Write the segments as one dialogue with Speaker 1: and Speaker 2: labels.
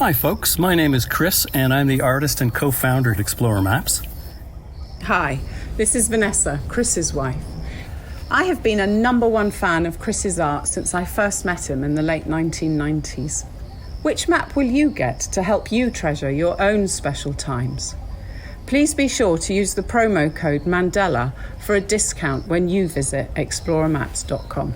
Speaker 1: Hi folks, my name is Chris and I'm the artist and co-founder at Explorer Maps.
Speaker 2: Hi, this is Vanessa, Chris's wife. I have been a #1 fan of Chris's art since I first met him in the late 1990s. Which map will you get to help you treasure your own special times? Please be sure to use the promo code Mandela for a discount when you visit explorermaps.com.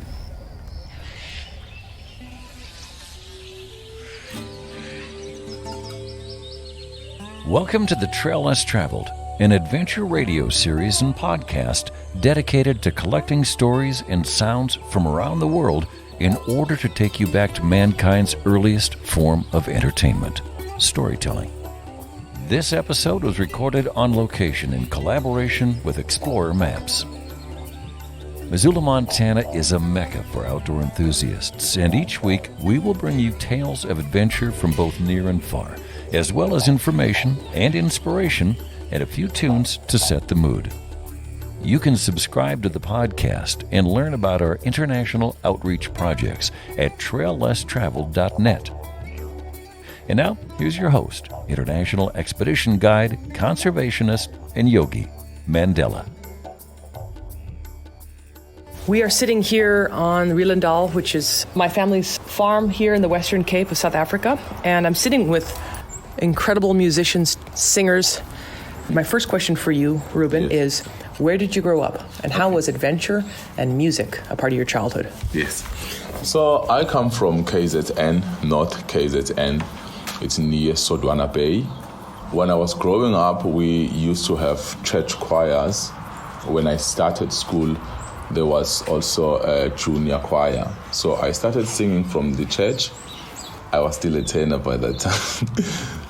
Speaker 3: Welcome to The Trail Less Traveled, an adventure radio series and podcast dedicated to collecting stories and sounds from around the world in order to take you back to mankind's earliest form of entertainment, storytelling. This episode was recorded on location in collaboration with Explorer Maps. Missoula, Montana is a mecca for outdoor enthusiasts, and each week we will bring you tales of adventure from both near and far, as well as information and inspiration and a few tunes to set the mood. You can subscribe to the podcast and learn about our international outreach projects at traillesstraveled.net. And now, here's your host, international expedition guide, conservationist, and yogi, Mandela.
Speaker 4: We are sitting here on Rielandal, which is my family's farm here in the Western Cape of South Africa, and I'm sitting with incredible musicians, singers. My first question for you, Reuben, is where did you grow up, and how was adventure and music a part of your childhood?
Speaker 5: Yes. So I come from KZN, North KZN. It's near Sodwana Bay. When I was growing up, we used to have church choirs. When I started school, there was also a junior choir. So I started singing from the church. I was still a tenor by that time.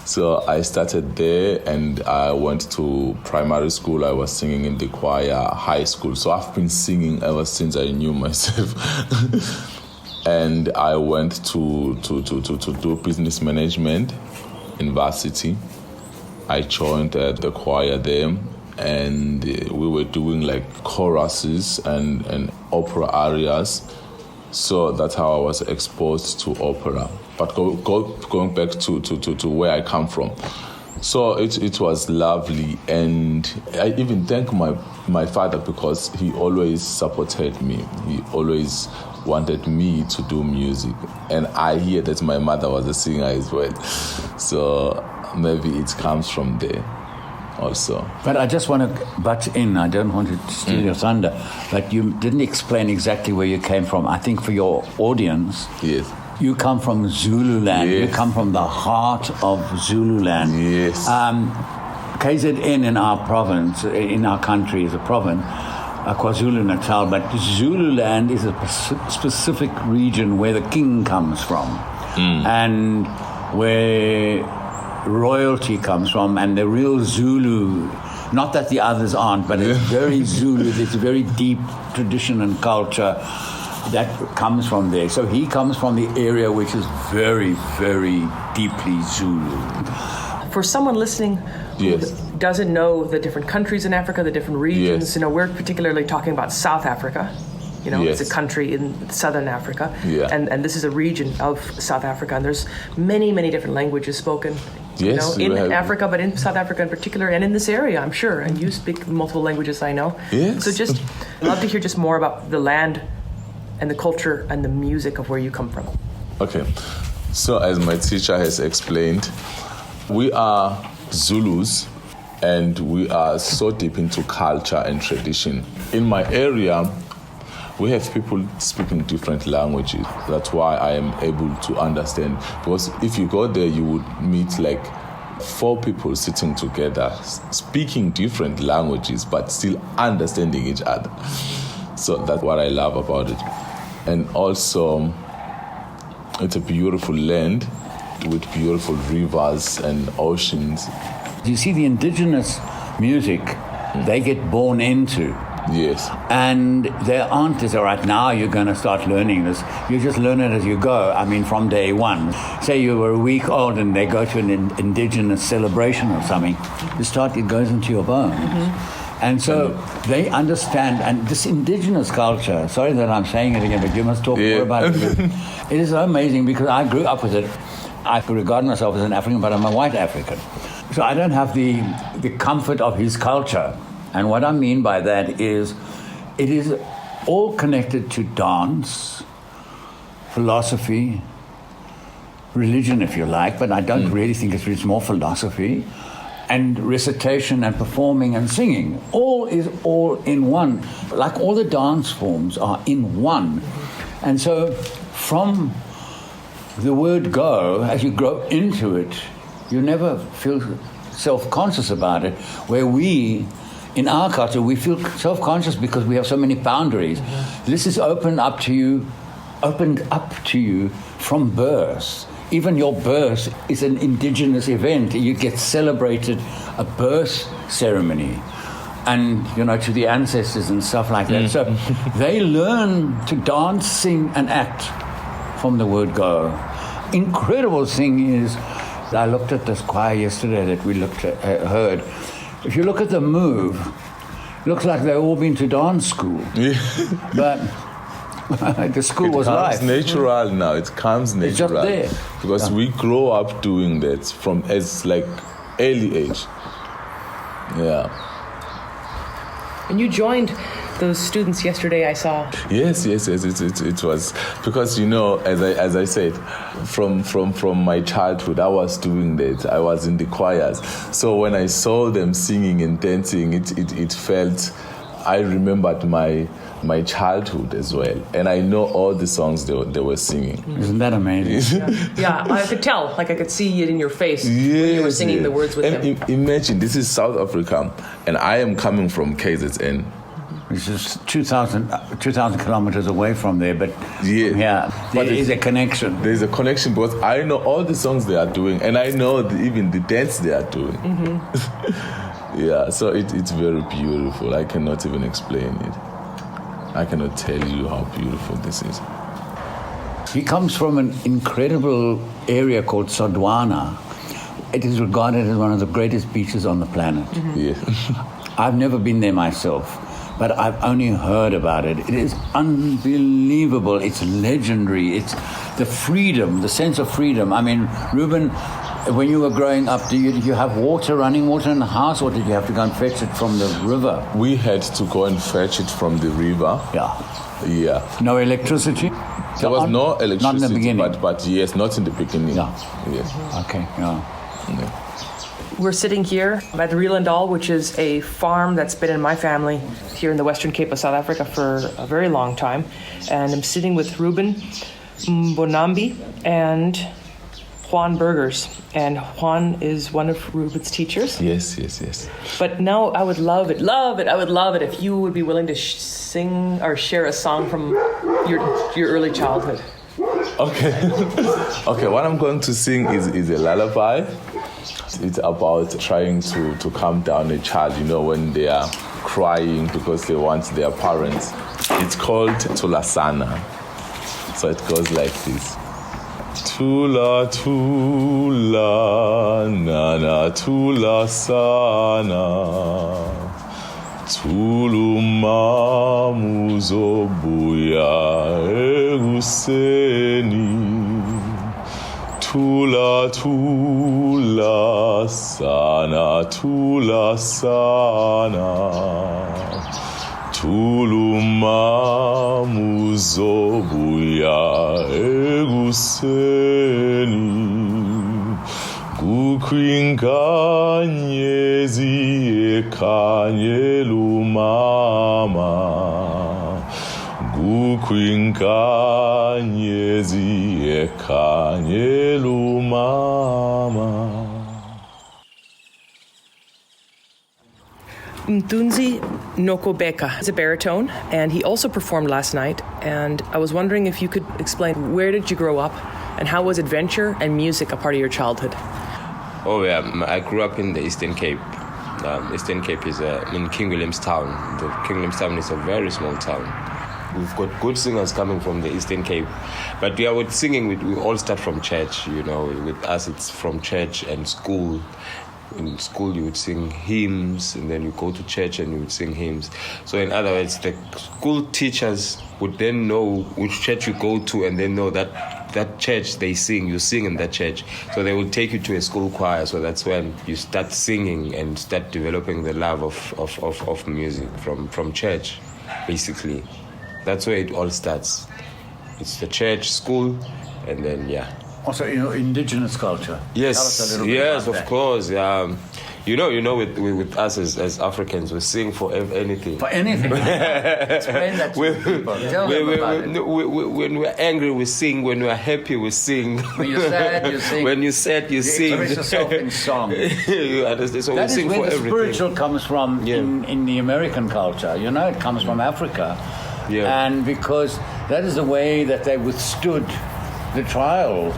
Speaker 5: So I started there and I went to primary school. I was singing in the choir, high school. So I've been singing ever since I knew myself. And I went to do business management in varsity. I joined the choir there. And we were doing like choruses and opera arias. So that's how I was exposed to opera. But going back to where I come from. So it was lovely, and I even thank my father because he always supported me. He always wanted me to do music. And I hear that my mother was a singer as well. So maybe it comes from there also.
Speaker 6: But I just want to butt in. I don't want to steal your thunder, but you didn't explain exactly where you came from. I think for your audience,
Speaker 5: yes,
Speaker 6: you come from Zululand.
Speaker 5: Yes.
Speaker 6: You come from the heart of Zululand.
Speaker 5: Yes.
Speaker 6: KZN in our province, in our country, is a province, KwaZulu-Natal, but Zululand is a specific region where the king comes from, and where royalty comes from, and the real Zulu, not that the others aren't, but it's very Zulu. It's a very deep tradition and culture that comes from there. So he comes from the area which is very, very deeply Zulu.
Speaker 4: For someone listening who doesn't know the different countries in Africa, the different regions, we're particularly talking about South Africa. It's a country in southern Africa, and this is a region of South Africa, and there's many, many different languages spoken in Africa, but in South Africa in particular, and in this area, I'm sure, and you speak multiple languages, I know.
Speaker 5: Yes.
Speaker 4: So just, I'd love to hear just more about the land and the culture and the music of where you come from.
Speaker 5: Okay, so as my teacher has explained, we are Zulus, and we are so deep into culture and tradition. In my area, we have people speaking different languages. That's why I am able to understand. Because if you go there, you would meet like 4 people sitting together, speaking different languages, but still understanding each other. So that's what I love about it. And also, it's a beautiful land with beautiful rivers and oceans.
Speaker 6: You see, the indigenous music, they get born into.
Speaker 5: Yes.
Speaker 6: And there aren't, right now you're going to start learning this. You just learn it as you go. I mean, from day one. Say you were a week old and they go to an indigenous celebration or something. It goes into your bones. And so they understand, and this indigenous culture, sorry that I'm saying it again, but you must talk more about it. It is so amazing because I grew up with it. I regard myself as an African, but I'm a white African. So I don't have the comfort of his culture. And what I mean by that is, it is all connected to dance, philosophy, religion, if you like, but I don't really think it's more philosophy, and recitation and performing and singing. All is all in one. Like all the dance forms are in one. And so from the word go, as you grow into it, you never feel self-conscious about it, where we, in our culture, we feel self-conscious because we have so many boundaries. This is opened up to you from birth. Even your birth is an indigenous event. You get celebrated a birth ceremony, and to the ancestors and stuff like that. So they learn to dance, sing, and act from the word go. Incredible thing is, I looked at this choir yesterday that we heard. If you look at the move, it looks like they've all been to dance school. But the school was life.
Speaker 5: It comes natural now. It comes natural.
Speaker 6: It's just there.
Speaker 5: Because we grow up doing that from as like early age. Yeah.
Speaker 4: And you joined those students yesterday, I saw.
Speaker 5: Yes. It was because as I said, from my childhood, I was doing that. I was in the choirs. So when I saw them singing and dancing, it felt. I remembered my childhood as well, and I know all the songs they were singing.
Speaker 6: Isn't that amazing?
Speaker 4: Yeah, I could tell. Like I could see it in your face when you were singing the words with them.
Speaker 5: Imagine, this is South Africa, and I am coming from KZN.
Speaker 6: It's just 2,000 kilometers away from there, but there is a connection.
Speaker 5: There's a connection because I know all the songs they are doing, and I know even the dance they are doing. Yeah, so it's very beautiful. I cannot even explain it. I cannot tell you how beautiful this is.
Speaker 6: He comes from an incredible area called Sodwana. It is regarded as one of the greatest beaches on the planet.
Speaker 5: Yeah.
Speaker 6: I've never been there myself, but I've only heard about it. It is unbelievable. It's legendary. It's the freedom, the sense of freedom. I mean, Reuben, when you were growing up, did you have running water in the house, or did you have to go and fetch it from the river?
Speaker 5: We had to go and fetch it from the river. Yeah.
Speaker 6: No electricity?
Speaker 5: There was no electricity.
Speaker 6: Not in the beginning?
Speaker 5: But yes, not in the beginning.
Speaker 6: Yeah.
Speaker 5: Yes.
Speaker 6: Okay, yeah.
Speaker 4: We're sitting here at Rielandal, which is a farm that's been in my family here in the Western Cape of South Africa for a very long time. And I'm sitting with Reuben Mbonambi and Juan Burgers, and Juan is one of Reuben's teachers.
Speaker 5: Yes.
Speaker 4: But now I would love it if you would be willing to sing or share a song from your early childhood.
Speaker 5: Okay. What I'm going to sing is a lullaby. It's about trying to calm down a child, when they are crying because they want their parents. It's called Tulasana. So it goes like this. Tula, tula, nana, tula, sana. Tulu mamuzo buya eguseni. Tula, tula, sana, tula, sana. Tulu mamuzo buya eguseni. Kukwinganyezi ekanyelu mama. Kukwinganyezi ekanyelu mama.
Speaker 4: Mthunzi Nokubeka is a baritone, and he also performed last night. And I was wondering if you could explain, where did you grow up, and how was adventure and music a part of your childhood?
Speaker 7: Oh yeah, I grew up in the Eastern Cape. Eastern Cape is in King Williamstown. King Williamstown is a very small town. We've got good singers coming from the Eastern Cape. But with singing, we all start from church, With us, it's from church and school. in school you would sing hymns, and then you go to church and you would sing hymns. So in other words, the school teachers would then know which church you go to, and then know that church they sing, you sing in that church. So they will take you to a school choir. So that's when you start singing and start developing the love of music from church, basically. That's where it all starts. It's the church, school, and then,
Speaker 6: Also, indigenous culture.
Speaker 7: Yes,
Speaker 6: Tell us a little bit
Speaker 7: yes,
Speaker 6: about
Speaker 7: of
Speaker 6: that.
Speaker 7: course. With us as Africans, we sing for anything.
Speaker 6: For anything. Explain that to people. Tell them about it.
Speaker 7: When we're angry, we sing. When we're happy, we sing.
Speaker 6: When you're sad, you sing.
Speaker 7: When you're sad, you sing.
Speaker 6: Express yourself in song.
Speaker 7: You understand? So
Speaker 6: That
Speaker 7: we
Speaker 6: is
Speaker 7: sing
Speaker 6: where
Speaker 7: for
Speaker 6: the
Speaker 7: everything.
Speaker 6: spiritual comes from in the American culture. It comes from Africa.
Speaker 7: Yeah.
Speaker 6: And because that is the way that they withstood the trial.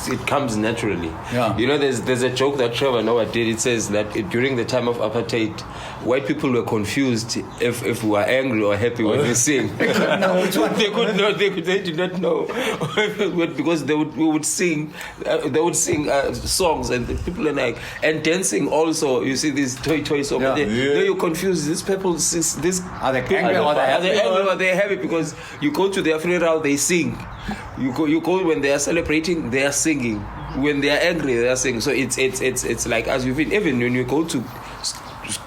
Speaker 7: It comes naturally.
Speaker 6: Yeah.
Speaker 7: There's a joke that Trevor Noah did. It says that during the time of apartheid, white people were confused if we were angry or happy when we sing.
Speaker 6: They couldn't know which one.
Speaker 7: They did not know because we would sing. They would sing songs, and the people are like, and dancing also. You see these toy songs.
Speaker 6: Yeah.
Speaker 7: Then you're confused. These people, this
Speaker 6: Are they angry or they happy?
Speaker 7: Are they angry or they happy? Because you go to their funeral, they sing. You go when they are celebrating, they are singing. When they are angry, they are singing. So it's like as you've been, even when you go to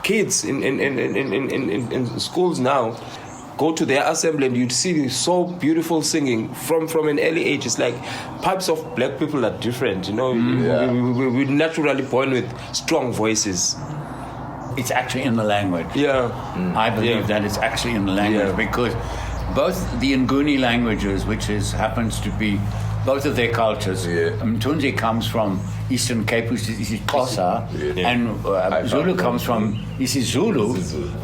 Speaker 7: kids in schools now, go to their assembly and you'd see so beautiful singing from an early age. It's like pipes of black people are different. We're naturally born with strong voices.
Speaker 6: It's actually in the language.
Speaker 7: Yeah.
Speaker 6: I believe that it's actually in the language because both the Nguni languages, which happens to be both of their cultures. Mthunzi comes from Eastern Cape, which is Xhosa, and Zulu comes from Zulu.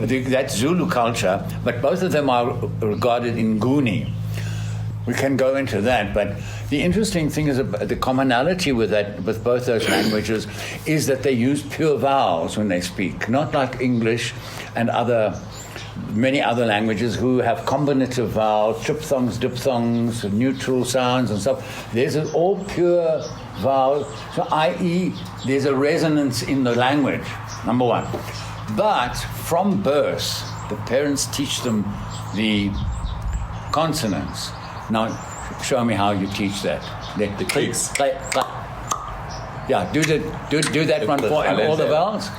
Speaker 6: That's Zulu culture, but both of them are regarded in Nguni. We can go into that, but the interesting thing is the commonality with both those languages is that they use pure vowels when they speak, not like English and many other languages who have combinative vowels, triphthongs, diphthongs, neutral sounds and stuff. There's all pure vowels, so i.e. there's a resonance in the language, number one. But from birth, the parents teach them the consonants. Now, show me how you teach that. The clicks. Yeah, do that one for all the vowels.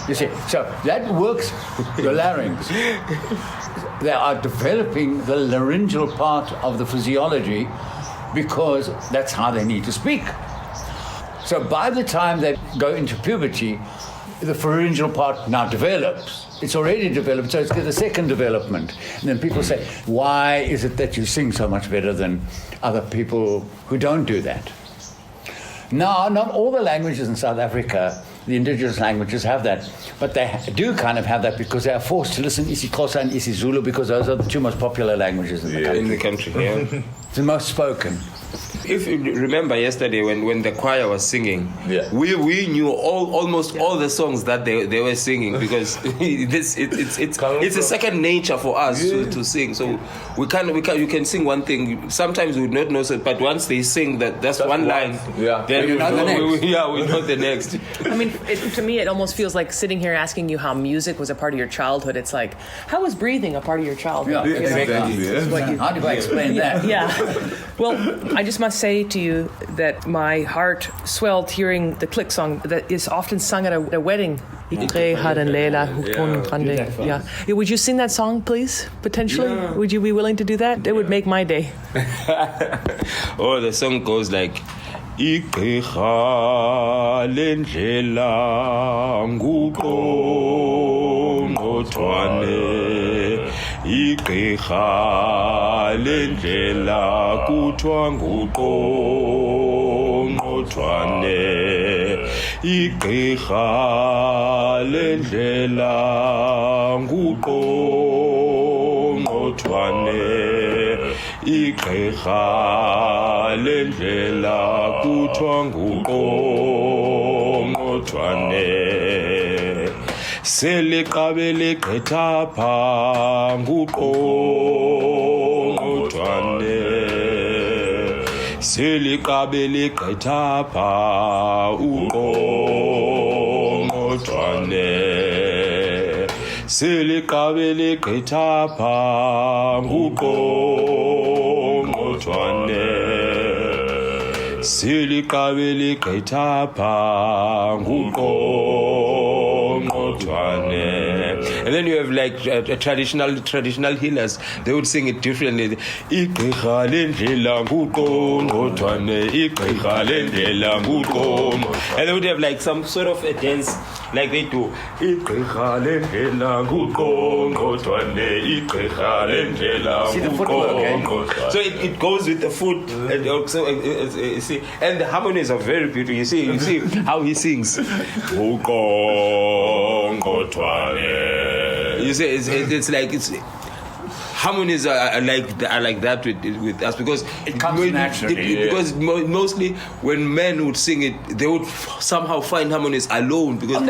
Speaker 6: You see, so that works the larynx. They are developing the laryngeal part of the physiology because that's how they need to speak. So by the time they go into puberty, the pharyngeal part now develops. It's already developed, so it's the second development. And then people say, why is it that you sing so much better than other people who don't do that? No, not all the languages in South Africa, the indigenous languages, have that. But they do kind of have that because they are forced to listen isiXhosa and isiZulu because those are the two most popular languages in the country. It's the most spoken.
Speaker 7: If you remember yesterday when the choir was singing, we knew almost all the songs that they were singing because it's a second nature for us to sing. So you can sing one thing. Sometimes we would not know it, but once they sing that's one line, then we know the next. We know the next.
Speaker 4: I mean, to me, it almost feels like sitting here asking you how music was a part of your childhood. It's like, how was breathing a part of your childhood?
Speaker 6: Yeah, exactly. How do I explain that?
Speaker 4: Yeah. Well, I just must say to you that my heart swelled hearing the click song that is often sung at a wedding. Yeah. Would you sing that song, please, potentially? Yeah. Would you be willing to do that? It would make my day.
Speaker 7: The song goes like, Igqirha lendlela nguqongqothwane Igqirha lendlela kuthiwa nguqongqothwane Igqirha lendlela nguqongqothwane Igqirha lendlela kuthiwa nguqongqothwane seliqabele gqitha pha nguqongqothwane Siliqabele gqithapha uqongqothwane Siliqabele gqithapha uqongqothwane Siliqabele gqithapha uqongqothwane. And then you have like traditional healers. They would sing it differently. Igqirha lendlela nguqongqothwane, igqirha lendlela nguqongqothwane. And they would have like some sort of a dance like they do. Igqirha lendlela nguqongqothwane, igqirha lendlela nguqongqothwane. So it goes with the foot, and also you see, and the harmonies are very beautiful. You see how he sings. You see, it's like harmonies are like that with us because
Speaker 6: it comes naturally.
Speaker 7: Because mostly when men would sing it, they would somehow find harmonies alone because
Speaker 6: on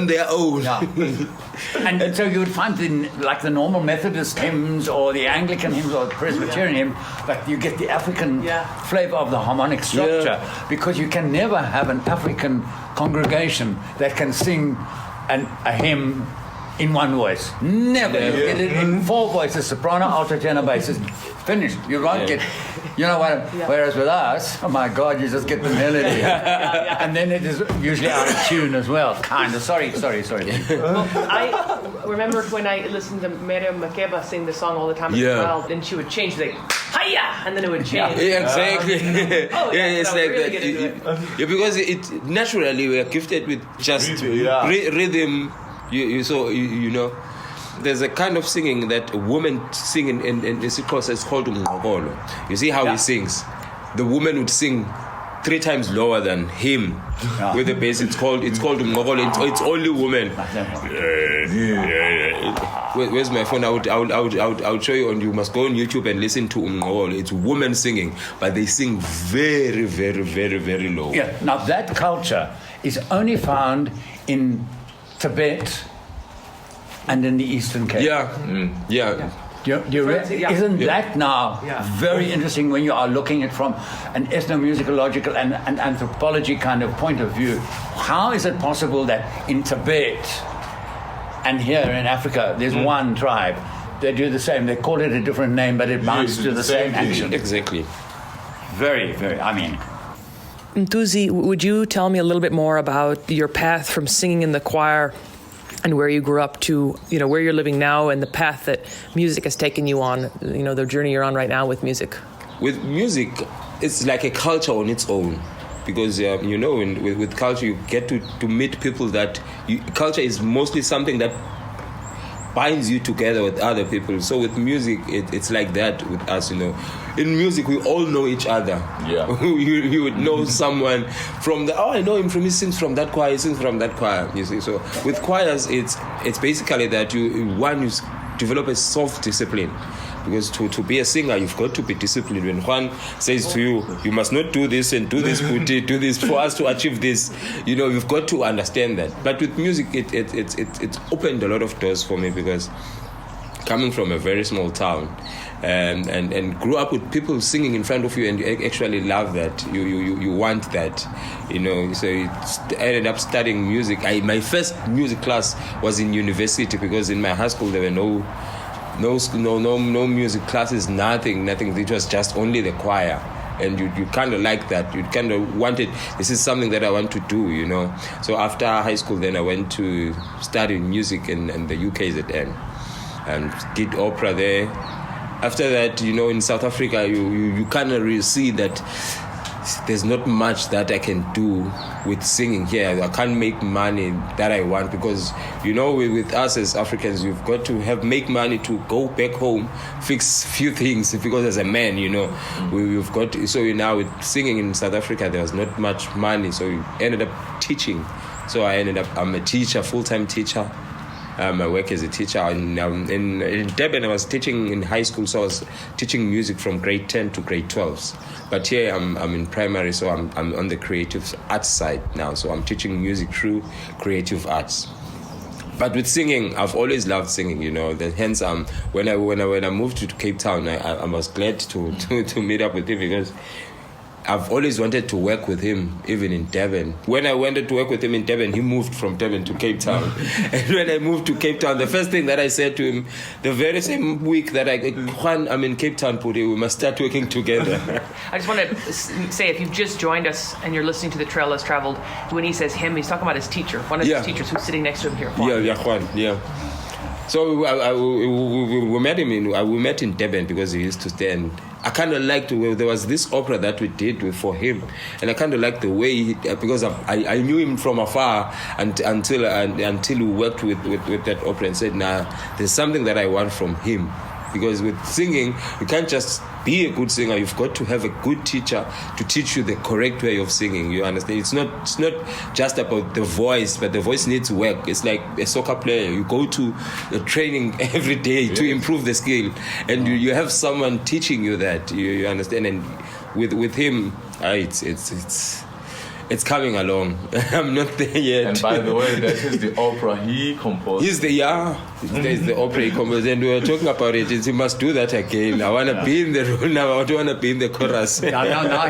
Speaker 6: their own.
Speaker 7: Yeah.
Speaker 6: and so you would find the normal Methodist hymns or the Anglican hymns or the Presbyterian hymn, but you get the African flavor of the harmonic structure because you can never have an African congregation that can sing a hymn in one voice. Never. You get it in four voices, soprano, alto, tenor, bass. Finished. You won't get, you know what? Whereas with us, oh my God, you just get the melody. And then it is usually out of tune as well. Kind of. Sorry.
Speaker 4: Well, I remember when I listened to Miriam Makeba sing the song all the time as well, and she would change like, hiya! And then it would change.
Speaker 7: Yeah, exactly.
Speaker 4: It's like really
Speaker 7: that. Because it naturally we are gifted with just rhythm. You know, there's a kind of singing that a woman sing in Xhosa is called umqokolo. You see how he sings? The woman would sing 3 times lower than him with the bass. It's called umqokolo. It's only women. Where's my phone? I would show you, and you must go on YouTube and listen to umqokolo. It's women singing, but they sing very, very, very, very low.
Speaker 6: Yeah. Now that culture is only found in Tibet and in the Eastern Cape. Isn't that now very interesting when you are looking at from an ethnomusicological and anthropology kind of point of view? How is it possible that in Tibet and here in Africa there's one tribe, they do the same, they call it a different name, but it amounts to the same action.
Speaker 7: Exactly.
Speaker 6: Very, very,
Speaker 4: Mthunzi, would you tell me a little bit more about your path from singing in the choir and where you grew up to, where you're living now and the path that music has taken you on, the journey you're on right now with music?
Speaker 7: With music, it's like a culture on its own. Because, with culture, you get to meet people that... culture is mostly something that binds you together with other people. So with music, it's like that with us, In music, we all know each other. Yeah. you would know someone from I know him from, he sings from that choir, he sings from that choir, you see. So with choirs, it's basically that you develop a self-discipline. Because to be a singer, you've got to be disciplined. When Juan says to you, you must not do this and do this, do this for us to achieve this, you've got to understand that. But with music, it's opened a lot of doors for me because coming from a very small town and grew up with people singing in front of you and you actually love that. You want that, So I ended up studying music. My first music class was in university because in my high school there were no music classes, nothing. It was just only the choir. And you kind of like that. You kind of wanted, this is something that I want to do, So after high school, then I went to study music in the UKZN and did opera there. After that, in South Africa, you kind of really see that there's not much that I can do with singing here. I can't make money that I want because, with us as Africans, you've got to make money to go back home, fix few things because as a man, we've got to, so now with singing in South Africa, there was not much money. So we ended up teaching. So I'm a teacher, full-time teacher. I work as a teacher. In Durban, I was teaching in high school, so I was teaching music from grade 10 to grade 12. But here I'm in primary, so I'm on the creative arts side now. So I'm teaching music through creative arts. But with singing, I've always loved singing, Hence, when I moved to Cape Town, I was glad to meet up with you because I've always wanted to work with him, even in Durban. When I wanted to work with him in Durban, he moved from Durban to Cape Town. And when I moved to Cape Town, the first thing that I said to him, the very same week that Juan, I'm in Cape Town, Pudi, we must start working together.
Speaker 4: I just want to say, if you've just joined us and you're listening to The Trail Less Traveled, when he says him, he's talking about his teacher, one of his teachers who's sitting next to him here, Juan.
Speaker 7: Juan, So we met him we met in Durban because he used to stay, and I kind of liked there was this opera that we did for him, and I kind of liked the way because I knew him from afar until we worked with that opera and said, there's something that I want from him. Because with singing, you can't just be a good singer. You've got to have a good teacher to teach you the correct way of singing. You understand? It's not just about the voice, but the voice needs work. It's like a soccer player. You go to the training every day to improve the skill, and you have someone teaching you that. You understand? And with him, it's coming along. I'm not there yet.
Speaker 5: And by the way, that is the opera he composed.
Speaker 7: There's the opera he composed. And we were talking about it. He must do that again. I want to be in the role now. I don't want to be in the chorus.
Speaker 6: Now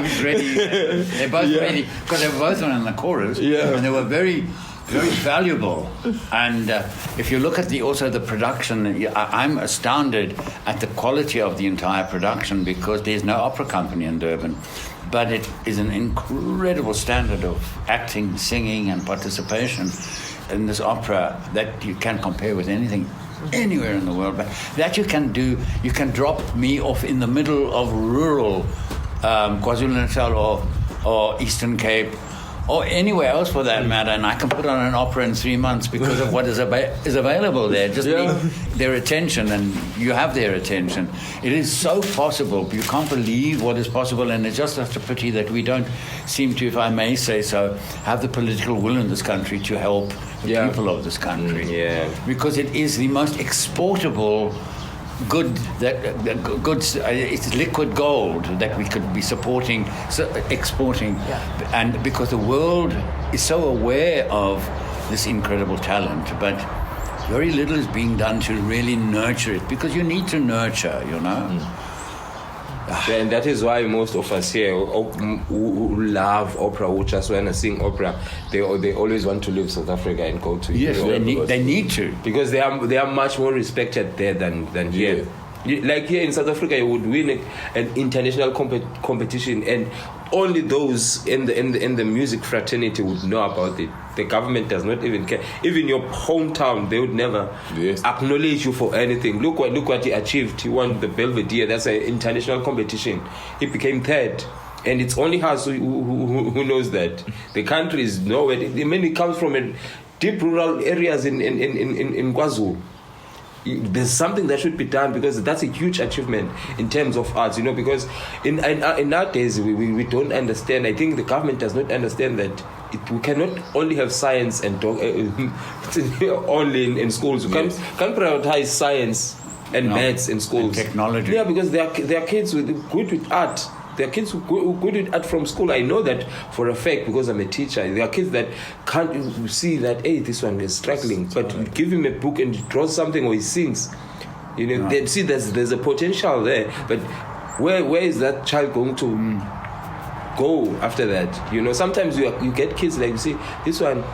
Speaker 6: he's ready. They're both ready. Because they were both in the chorus.
Speaker 7: Yeah.
Speaker 6: And they were very, very valuable. And if you look at the production, I'm astounded at the quality of the entire production because there's no opera company in Durban. But it is an incredible standard of acting, singing, and participation in this opera that you can't compare with anything anywhere in the world. But that you can do, you can drop me off in the middle of rural KwaZulu-Natal or Eastern Cape or anywhere else for that matter, and I can put on an opera in 3 months because of what is available there. Just need their attention, and you have their attention. It is so possible. You can't believe what is possible, and it's just such a pity that we don't seem to, if I may say so, have the political will in this country to help the people of this country. Because it is the most exportable it's liquid gold that we could be exporting, and because the world is so aware of this incredible talent, but very little is being done to really nurture it, because you need to nurture,
Speaker 7: And that is why most of us here who love opera, who just want to sing opera, they always want to leave South Africa and go to Europe.
Speaker 6: They need to,
Speaker 7: because they are much more respected there than here. Like here in South Africa, you would win an international competition, and only those in the music fraternity would know about it. The government does not even care. Even your hometown, they would never acknowledge you for anything. Look what he achieved. He won the Belvedere. That's an international competition. He became third. And it's only us who knows that. The country is nowhere. I mean, it comes from deep rural areas in KwaZulu. There's something that should be done, because that's a huge achievement in terms of arts, because in our days we don't understand. I think the government does not understand that we cannot only have science and only in schools. We can't prioritize science and maths in schools.
Speaker 6: And technology.
Speaker 7: Yeah, because there are kids good with art. There are kids who are good with art from school. I know that for a fact because I'm a teacher. There are kids that can't see that, hey, this one is struggling. But you give him a book and he draws something or he sings. They see there's a potential there. But where is that child going to go after that? Sometimes you get kids like, you see, this one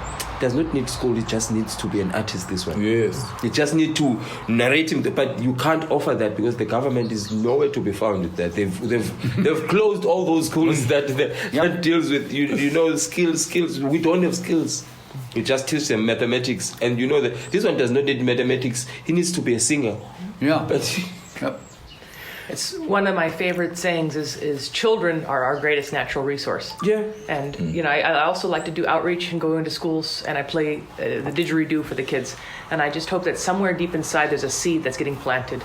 Speaker 7: does not need school, it just needs to be an artist, this one.
Speaker 5: Yes.
Speaker 7: You just need to narrate him, but you can't offer that because the government is nowhere to be found with that. They've closed all those schools that deals with, skills. We don't have skills. You just teach them mathematics, and that this one does not need mathematics. He needs to be a singer.
Speaker 6: Yeah.
Speaker 7: But
Speaker 4: it's one of my favorite sayings is children are our greatest natural resource.
Speaker 7: Yeah.
Speaker 4: And, I also like to do outreach and go into schools, and I play the didgeridoo for the kids. And I just hope that somewhere deep inside there's a seed that's getting planted,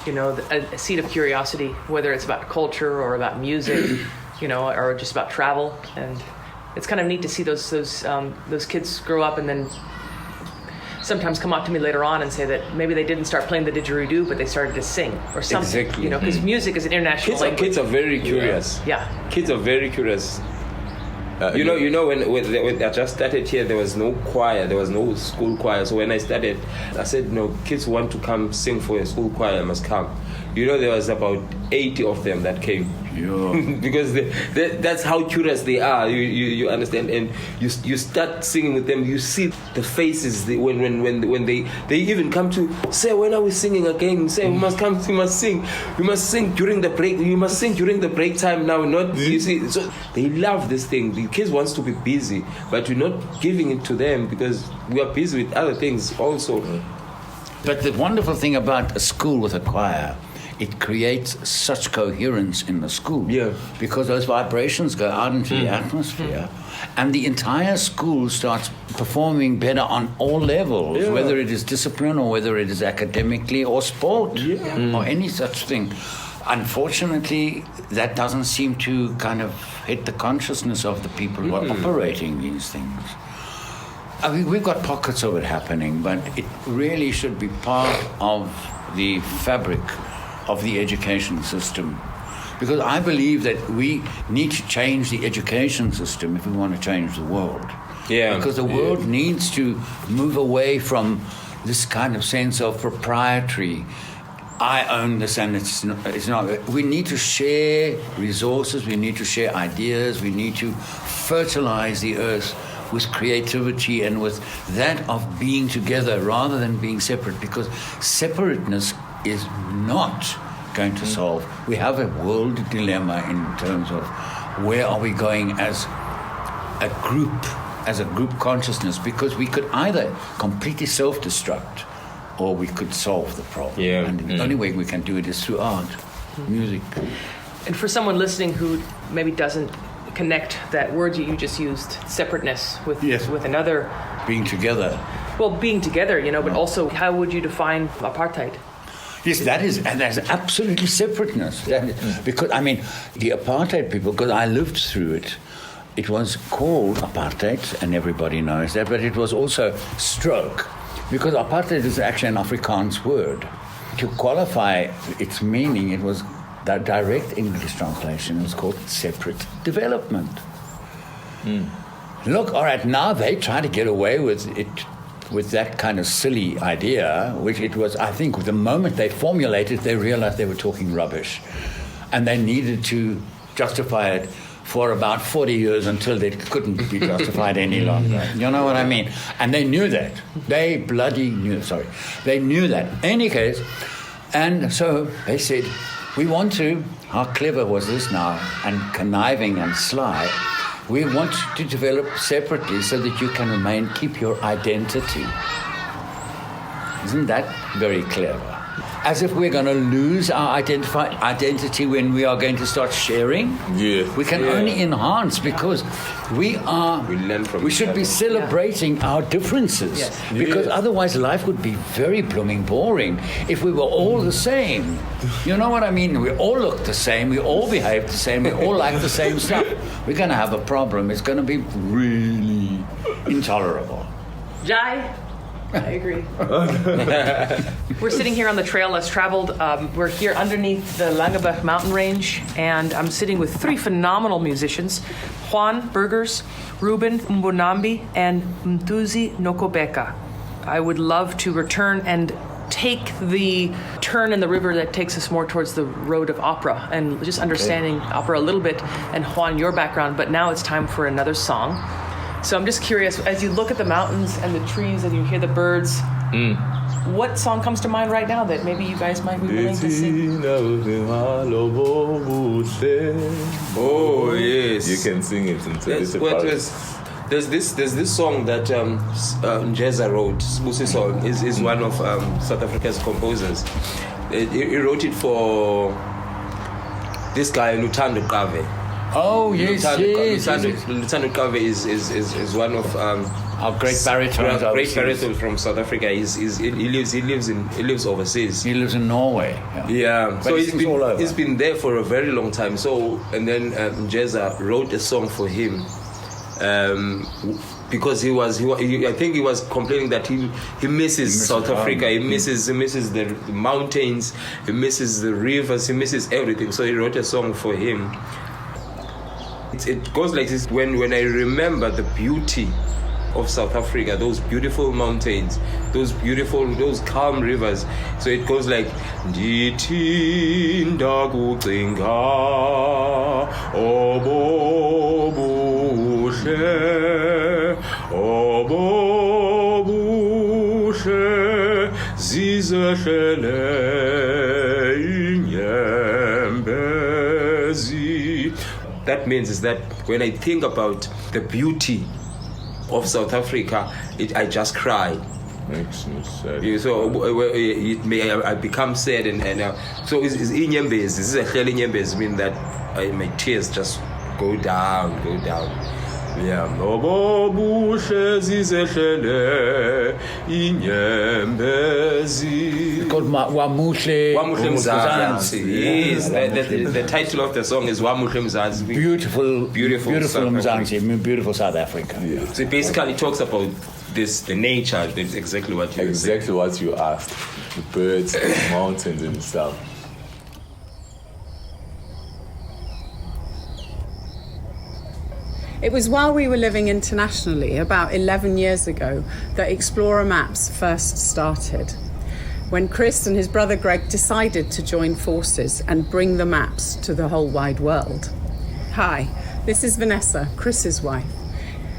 Speaker 4: a seed of curiosity, whether it's about culture or about music, or just about travel. And it's kind of neat to see those kids grow up and then sometimes come up to me later on and say that maybe they didn't start playing the didgeridoo, but they started to sing or something.
Speaker 7: Exactly.
Speaker 4: Because music is an international language.
Speaker 7: Kids are very curious.
Speaker 4: Yeah.
Speaker 7: Kids are very curious. When I just started here, there was no choir, there was no school choir. So when I started, I said, no, kids who want to come sing for a school choir must come. There was about 80 of them that came.
Speaker 6: Yeah.
Speaker 7: Because that's how curious they are. You understand, and you start singing with them. You see the faces when they even come to say, when are we singing again? Say, we must sing during the break. You must sing during the break time now. Not you see. So they love this thing. The kids wants to be busy, but we're not giving it to them because we are busy with other things also.
Speaker 6: But the wonderful thing about a school with a choir, it creates such coherence in the school.
Speaker 7: Yeah.
Speaker 6: Because those vibrations go out into the atmosphere, and the entire school starts performing better on all levels, whether it is discipline or whether it is academically or sport or any such thing. Unfortunately, that doesn't seem to kind of hit the consciousness of the people who are operating these things. I mean, we've got pockets of it happening, but it really should be part of the fabric of the education system. Because I believe that we need to change the education system if we want to change the world.
Speaker 7: Yeah.
Speaker 6: Because the world needs to move away from this kind of sense of proprietary. I own this and it's not. We need to share resources, we need to share ideas, we need to fertilize the earth with creativity and with that of being together rather than being separate, because separateness is not going to solve. We have a world dilemma in terms of where are we going as a group consciousness, because we could either completely self-destruct or we could solve the problem.
Speaker 7: Yeah.
Speaker 6: And the only way we can do it is through art, music.
Speaker 4: And for someone listening who maybe doesn't connect that word you just used, separateness, with another...
Speaker 6: Being together.
Speaker 4: Well, being together, but also how would you define apartheid?
Speaker 6: Yes, that's absolutely separateness. Because, I mean, the apartheid people, because I lived through it, it was called apartheid, and everybody knows that, but it was also stroke, because apartheid is actually an Afrikaans word. To qualify its meaning, it was the direct English translation is called separate development. Look, all right, now they try to get away with it, with that kind of silly idea, which it was, I think, the moment they formulated, they realized they were talking rubbish. And they needed to justify it for about 40 years until they couldn't be justified any longer. You know what I mean? And they knew that. They bloody knew, They knew that. In any case, and so they said, we want to, how clever was this now, and conniving and sly, we want to develop separately so that you can keep your identity. Isn't that very clever? As if we're going to lose our identity when we are going to start sharing.
Speaker 5: Yeah.
Speaker 6: We can only enhance, because we should be celebrating our differences.
Speaker 4: Yes.
Speaker 6: Because otherwise life would be very blooming boring if we were all the same. You know what I mean? We all look the same, we all behave the same, we all like the same stuff. We're going to have a problem. It's going to be really intolerable.
Speaker 4: Jai? I agree. We're sitting here on the trail less traveled. We're here underneath the Langeberg mountain range, and I'm sitting with three phenomenal musicians, Juan Burgers Reuben Mbonambi and Mthunzi Nokubeka. I would love to return and take the turn in the river that takes us more towards the road of opera and just understanding opera a little bit, and Juan, your background, but now it's time for another song. So I'm just curious, as you look at the mountains and the trees and you hear the birds, what song comes to mind right now that maybe you guys might be willing to sing?
Speaker 7: Oh, yes.
Speaker 5: You can sing it into this part.
Speaker 7: There's this song that Xhosa wrote. Sbusi song is one of South Africa's composers. He wrote it for this guy Luthando Kave.
Speaker 6: Oh yes,
Speaker 7: Luthando Kave is one of
Speaker 6: our great baritones.
Speaker 7: Great baritone from South Africa. He lives overseas.
Speaker 6: He lives in Norway.
Speaker 7: Yeah.
Speaker 6: So
Speaker 7: he's been there for a very long time. So and then Xhosa wrote a song for him. Because I think he was complaining that he misses South Africa. He misses the mountains. He misses the rivers. He misses everything. So he wrote a song for him. It goes like this: when I remember the beauty of South Africa, those beautiful mountains, those calm rivers. So it goes like Ndithi ndakucinga obo buhle zizehlele inyembezi. That means is that when I think about the beauty of South Africa, I just cry.
Speaker 5: Makes me sad.
Speaker 7: I become sad and so is inyembezi. This is a hell inyembezi mean that my tears just go down. Yeah.
Speaker 6: It's called Wamuhle
Speaker 7: Mzansi. Yes, the title of the song is Wamuhle Mzansi.
Speaker 6: Beautiful Mzansi, beautiful South Africa.
Speaker 5: Yeah.
Speaker 7: So it basically talks about the nature. That's exactly what you
Speaker 5: asked. The birds, the mountains and stuff.
Speaker 2: It was while we were living internationally, about 11 years ago, that Explorer Maps first started. When Chris and his brother Greg decided to join forces and bring the maps to the whole wide world. Hi, this is Vanessa, Chris's wife.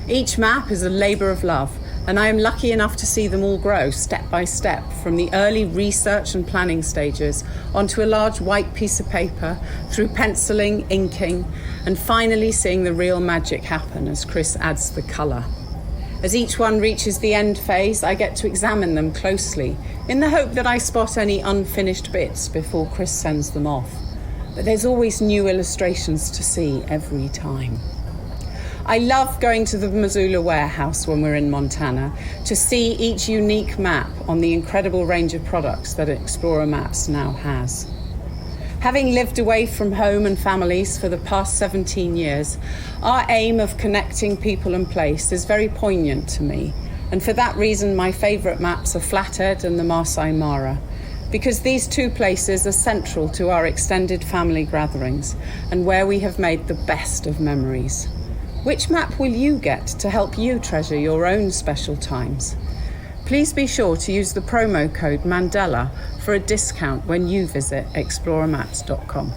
Speaker 2: Each map is a labour of love, and I am lucky enough to see them all grow step by step from the early research and planning stages onto a large white piece of paper, through penciling, inking, and finally seeing the real magic happen as Chris adds the colour. As each one reaches the end phase, I get to examine them closely in the hope that I spot any unfinished bits before Chris sends them off. But there's always new illustrations to see every time. I love going to the Missoula warehouse when we're in Montana to see each unique map on the incredible range of products that Explorer Maps now has. Having lived away from home and families for the past 17 years, our aim of connecting people and place is very poignant to me. And for that reason, my favourite maps are Flathead and the Maasai Mara, because these two places are central to our extended family gatherings and where we have made the best of memories. Which map will you get to help you treasure your own special times? Please be sure to use the promo code Mandela for a discount when you visit explorermaps.com.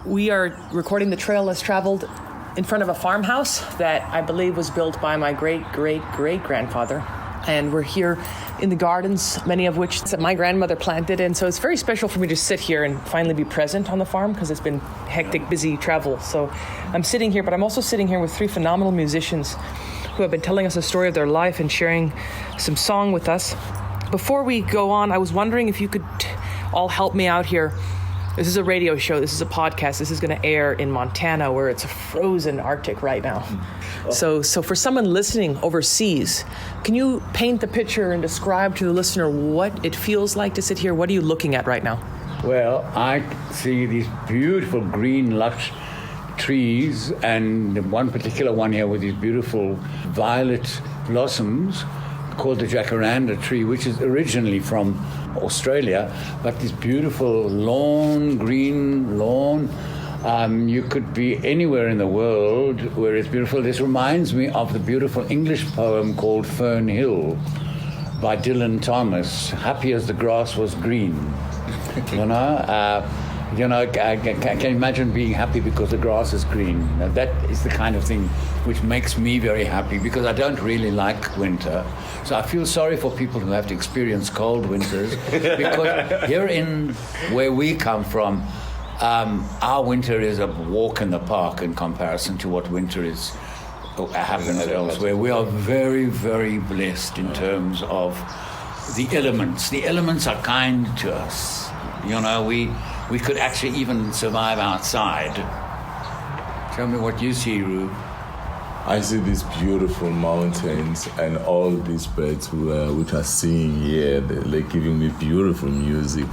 Speaker 4: We are recording the Trail Less Traveled in front of a farmhouse that I believe was built by my great-great-great-grandfather. And we're here in the gardens, many of which my grandmother planted. And so it's very special for me to sit here and finally be present on the farm because it's been hectic, busy travel. So I'm sitting here, but I'm also sitting here with three phenomenal musicians who have been telling us a story of their life and sharing some song with us. Before we go on, I was wondering if you could all help me out here. This is a radio show. This is a podcast. This is going to air in Montana, where it's a frozen Arctic right now. So for someone listening overseas, can you paint the picture and describe to the listener what it feels like to sit here? What are you looking at right now?
Speaker 6: Well, I see these beautiful green, lush trees, and one particular one here with these beautiful violet blossoms called the jacaranda tree, which is originally from Australia, but this beautiful lawn, green lawn. You could be anywhere in the world where it's beautiful. This reminds me of the beautiful English poem called Fern Hill by Dylan Thomas, happy as the grass was green. I can imagine being happy because the grass is green. Now, that is the kind of thing which makes me very happy, because I don't really like winter. So I feel sorry for people who have to experience cold winters, because here in where we come from, our winter is a walk in the park in comparison to what winter happens elsewhere. We are very, very blessed in terms of the elements. The elements are kind to us. We could actually even survive outside. Tell me what you see, Rube.
Speaker 5: I see these beautiful mountains and all these birds which are singing here. They're giving me beautiful music.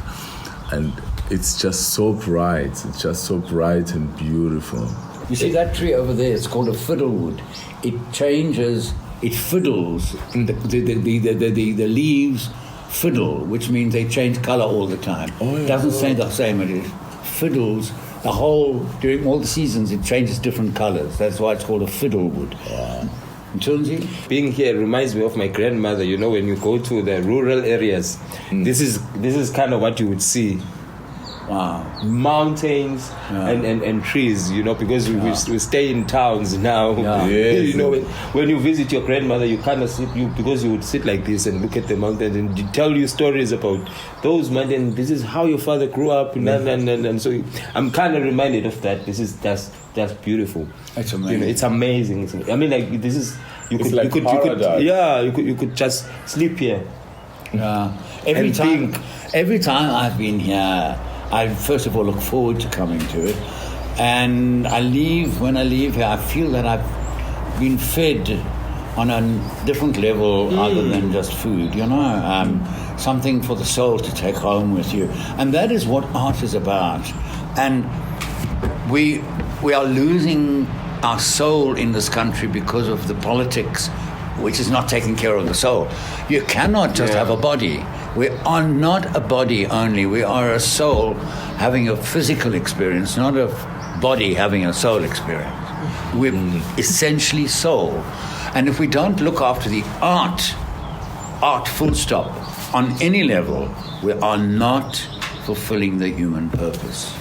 Speaker 5: And it's just so bright. It's just so bright and beautiful.
Speaker 6: You see that tree over there? It's called a fiddlewood. It changes, it fiddles. The leaves fiddle, which means they change color all the time. It doesn't say the same. It fiddles during all the seasons, it changes different colors. That's why it's called a fiddlewood. Mthunzi?
Speaker 7: Being here reminds me of my grandmother. You know, when you go to the rural areas, this is kind of what you would see.
Speaker 6: Wow.
Speaker 7: Mountains and trees, you know, because we stay in towns now.
Speaker 6: Yeah.
Speaker 5: Yes.
Speaker 7: You know, when you visit your grandmother, you kind of because you would sit like this and look at the mountains and tell you stories about those mountains. This is how your father grew up, and so I'm kind of reminded of that. That's beautiful.
Speaker 6: It's amazing.
Speaker 7: You know, it's amazing. I mean, like this is you could just sleep here.
Speaker 6: Every time I've been here, I first of all look forward to coming to it, and when I leave here, I feel that I've been fed on a different level other than just food, you know, something for the soul to take home with you. And that is what art is about. And we are losing our soul in this country because of the politics, which is not taking care of the soul. You cannot just have a body. We are not a body only. We are a soul having a physical experience, not a body having a soul experience. We're essentially soul. And if we don't look after the art full stop, on any level, we are not fulfilling the human purpose.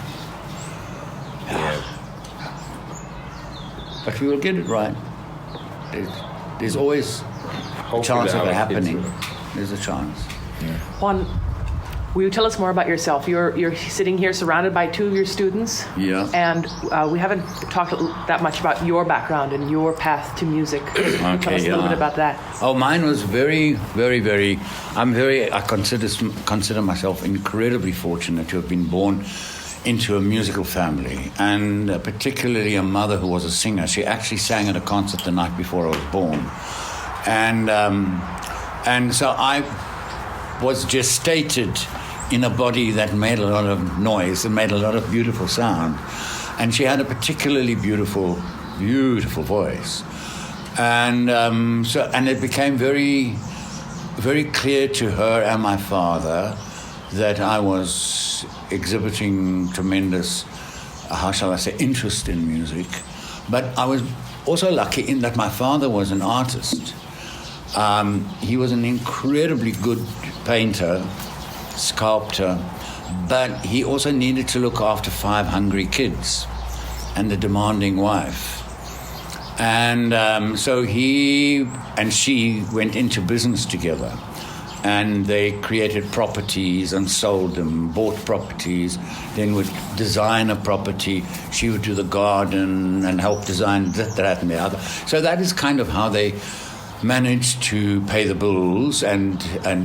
Speaker 6: But we will get it right. There's always a chance of it happening. There's a chance.
Speaker 4: Juan, will you tell us more about yourself? You're sitting here surrounded by two of your students.
Speaker 6: Yeah.
Speaker 4: And we haven't talked that much about your background and your path to music. Can you tell us a little bit about that?
Speaker 6: Oh, mine was very, very, very... I consider myself incredibly fortunate to have been born into a musical family, and particularly a mother who was a singer. She actually sang at a concert the night before I was born. And so I was gestated in a body that made a lot of noise and made a lot of beautiful sound. And she had a particularly beautiful, beautiful voice. And it became very, very clear to her and my father that I was exhibiting tremendous, interest in music. But I was also lucky in that my father was an artist. He was an incredibly good painter, sculptor, but he also needed to look after 5 hungry kids and a demanding wife. And so he and she went into business together. And they created properties and sold them, bought properties, then would design a property. She would do the garden and help design that and the other. So that is kind of how they managed to pay the bills, and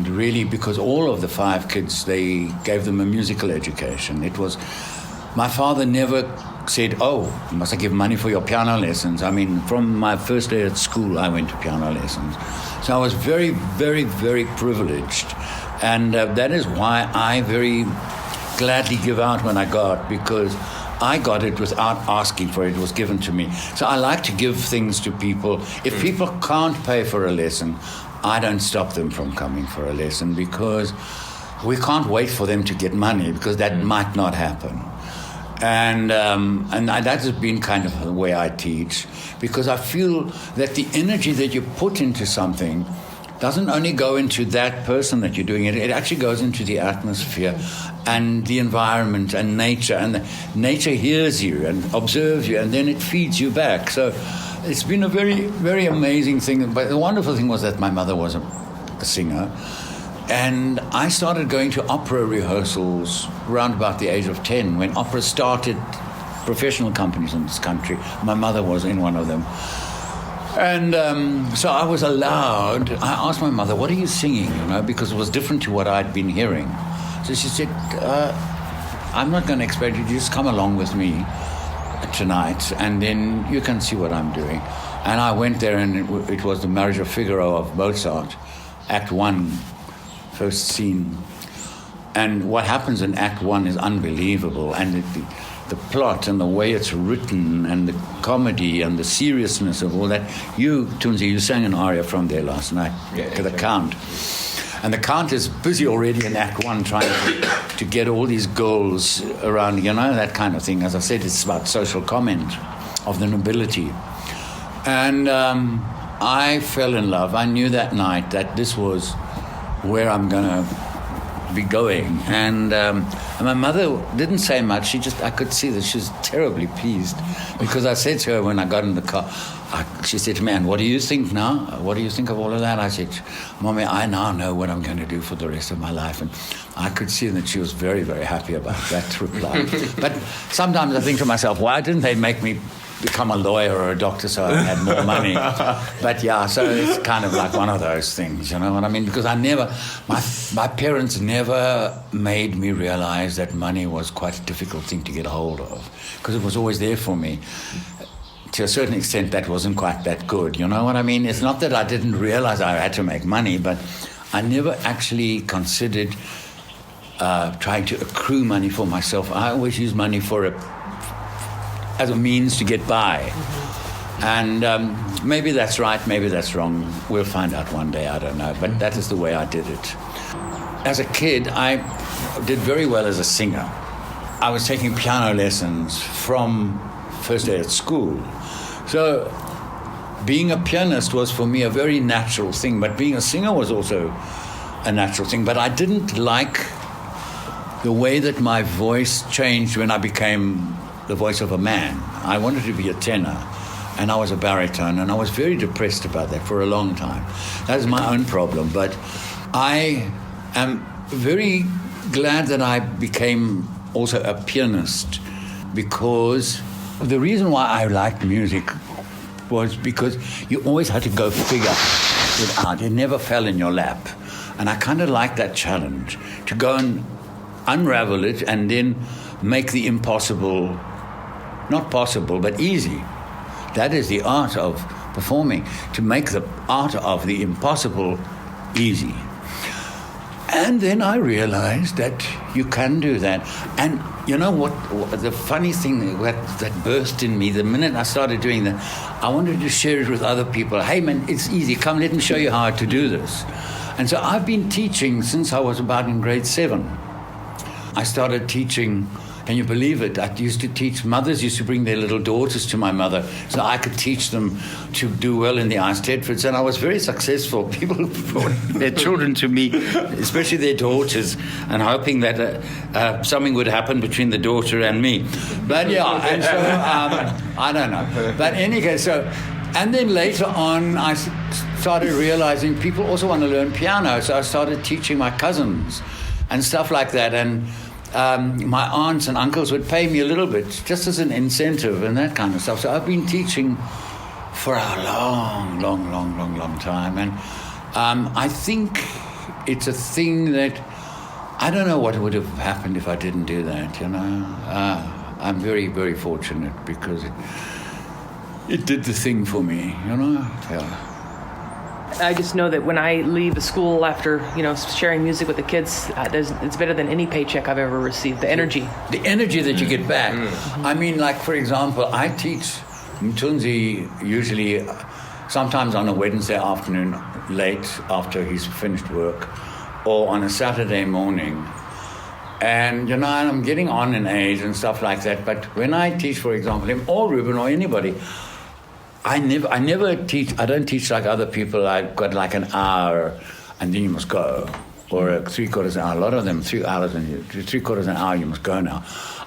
Speaker 6: really, because all of the 5 kids, they gave them a musical education. It was, my father never said, "Oh, must I give money for your piano lessons?" I mean, from my first day at school, I went to piano lessons. So I was very, very, very privileged. And that is why I very gladly give out when I got, because I got it without asking for it. It was given to me. So I like to give things to people. If people can't pay for a lesson, I don't stop them from coming for a lesson, because we can't wait for them to get money, because that might not happen. And that has been kind of the way I teach, because I feel that the energy that you put into something doesn't only go into that person that you're doing it, it actually goes into the atmosphere and the environment and nature hears you and observes you, and then it feeds you back. So it's been a very, very amazing thing. But the wonderful thing was that my mother was a singer. And I started going to opera rehearsals around about the age of 10, when opera started, professional companies in this country. My mother was in one of them. And so I was allowed, I asked my mother, "What are you singing?" Because it was different to what I'd been hearing. So she said, "I'm not going to expect you to just come along with me tonight, and then you can see what I'm doing." And I went there, and it was the Marriage of Figaro of Mozart, Act 1. First scene. And what happens in Act 1 is unbelievable. And the plot and the way it's written and the comedy and the seriousness of all that. You, Mthunzi, you sang an aria from there last night, the Count. And the Count is busy already in Act 1 trying to get all these girls around, that kind of thing. As I said, it's about social comment of the nobility. And I fell in love. I knew that night that this was where I'm going to be going. And my mother didn't say much. I could see that she was terribly pleased, because I said to her when I got in the car, she said to me, "And what do you think now? What do you think of all of that?" I said, "Mommy, I now know what I'm going to do for the rest of my life." And I could see that she was very, very happy about that reply. But sometimes I think to myself, why didn't they make me become a lawyer or a doctor so I had more money? But yeah, so it's kind of like one of those things, you know what I mean? Because my parents never made me realize that money was quite a difficult thing to get a hold of, because it was always there for me. To a certain extent, that wasn't quite that good, you know what I mean? It's not that I didn't realize I had to make money, but I never actually considered trying to accrue money for myself. I always used money as a means to get by. And maybe that's right, maybe that's wrong. We'll find out one day, I don't know. But that is the way I did it. As a kid, I did very well as a singer. I was taking piano lessons from first day at school. So being a pianist was for me a very natural thing, but being a singer was also a natural thing. But I didn't like the way that my voice changed when I became the voice of a man. I wanted to be a tenor, and I was a baritone, and I was very depressed about that for a long time. That is my own problem, but I am very glad that I became also a pianist, because the reason why I liked music was because you always had to go figure it out. It never fell in your lap. And I kind of liked that challenge, to go and unravel it and then make the impossible not possible, but easy. That is the art of performing, to make the art of the impossible easy. And then I realized that you can do that. And you know what the funny thing that burst in me, the minute I started doing that, I wanted to share it with other people. Hey man, it's easy, come let me show you how to do this. And so I've been teaching since I was about in grade 7. I started teaching, can you believe it? I used to teach, mothers used to bring their little daughters to my mother so I could teach them to do well in the Eisteddfods, and I was very successful. People brought their children to me, especially their daughters, and hoping that something would happen between the daughter and me. But yeah, and so, I don't know. But in any case, and then later on, I started realizing people also want to learn piano, so I started teaching my cousins and stuff like that, and my aunts and uncles would pay me a little bit just as an incentive and that kind of stuff. So I've been teaching for a long time, and I think it's a thing that I don't know what would have happened if I didn't do that, you know. I'm very, very fortunate because it did the thing for me, you know. Yeah.
Speaker 4: I just know that when I leave the school after, sharing music with the kids, it's better than any paycheck I've ever received. The energy
Speaker 6: that you get back. Mm-hmm. I mean, like, for example, I teach Mthunzi usually sometimes on a Wednesday afternoon late after he's finished work, or on a Saturday morning. And, I'm getting on in age and stuff like that. But when I teach, for example, him or Reuben or anybody, I never teach. I don't teach like other people. I've got like an hour, and then you must go, or a 3/4 an hour. A lot of them 3 hours and 3/4 an hour. You must go now.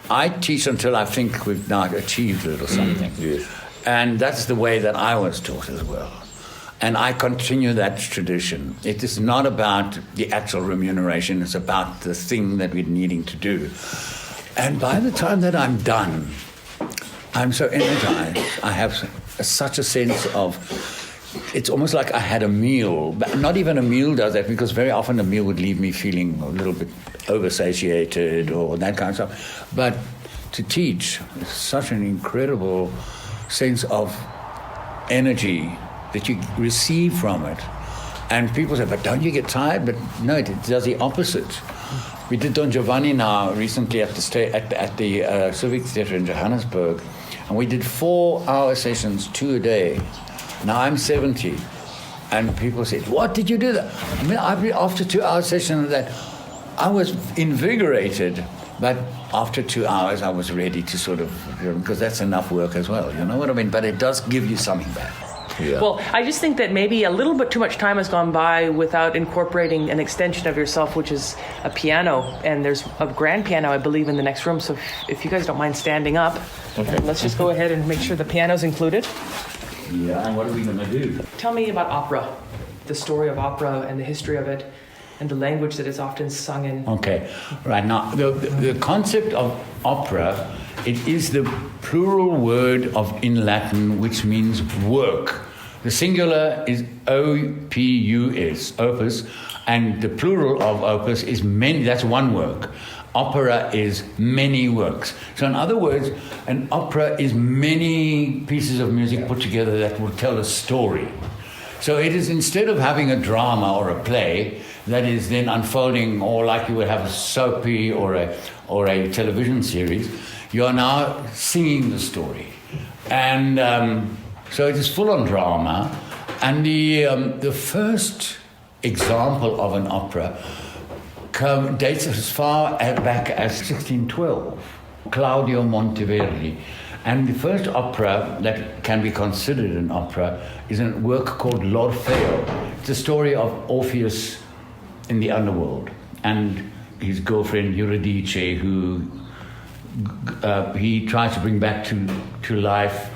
Speaker 6: I teach until I think we've now achieved it or something.
Speaker 5: Yes.
Speaker 6: And that's the way that I was taught as well. And I continue that tradition. It is not about the actual remuneration. It's about the thing that we're needing to do. And by the time that I'm done, I'm so energized. I have such a sense of, it's almost like I had a meal. But not even a meal does that, because very often a meal would leave me feeling a little bit oversatiated or that kind of stuff. But to teach is such an incredible sense of energy that you receive from it. And people say, but don't you get tired? But no, it does the opposite. We did Don Giovanni now recently at the Civic Theatre in Johannesburg, and we did 4-hour sessions, 2 a day. Now I'm 70, And people said, what did you do that? I mean, after 2-hour session of that, I was invigorated. But after 2 hours, I was ready to sort of, because that's enough work as well, you know what I mean? But it does give you something back.
Speaker 5: Yeah.
Speaker 4: Well, I just think that maybe a little bit too much time has gone by without incorporating an extension of yourself, which is a piano. And there's a grand piano, I believe, in the next room. So if you guys don't mind standing up, let's just go ahead and make sure the piano's included.
Speaker 6: Yeah, and what are we going to do?
Speaker 4: Tell me about opera, the story of opera and the history of it, and the language that it's often sung in.
Speaker 6: Okay, right now, the concept of opera, it is the plural word in Latin, which means work. The singular is opus, opus, and the plural of opus is many, that's one work. Opera is many works. So in other words, an opera is many pieces of music put together that will tell a story. So it is, instead of having a drama or a play that is then unfolding, or like you would have a soapy or a television series, you are now singing the story. And so it is full on drama. And the first example of an opera dates as far back as 1612, Claudio Monteverdi. And the first opera that can be considered an opera is a work called L'Orfeo. It's a story of Orpheus in the underworld and his girlfriend Eurydice, who he tries to bring back to life,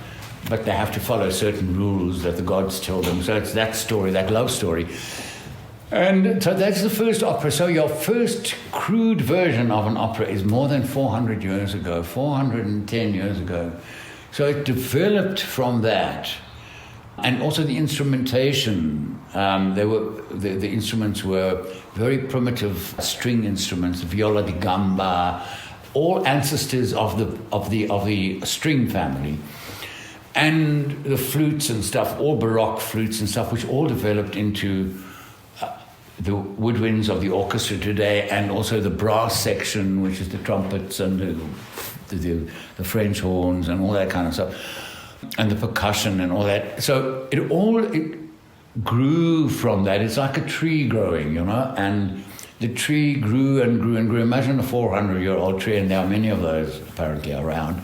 Speaker 6: but they have to follow certain rules that the gods tell them. So it's that story, that love story. And so that's the first opera. So your first crude version of an opera is more than 400 years ago, 410 years ago. So it developed from that. And also the instrumentation. The instruments were very primitive string instruments, viola di gamba, all ancestors of the string family. And the flutes and stuff, all Baroque flutes and stuff, which all developed into the woodwinds of the orchestra today, and also the brass section, which is the trumpets and the French horns and all that kind of stuff, and the percussion and all that. So it grew from that. It's like a tree growing, you know, and the tree grew and grew and grew. Imagine a 400-year-old tree, and there are many of those apparently around.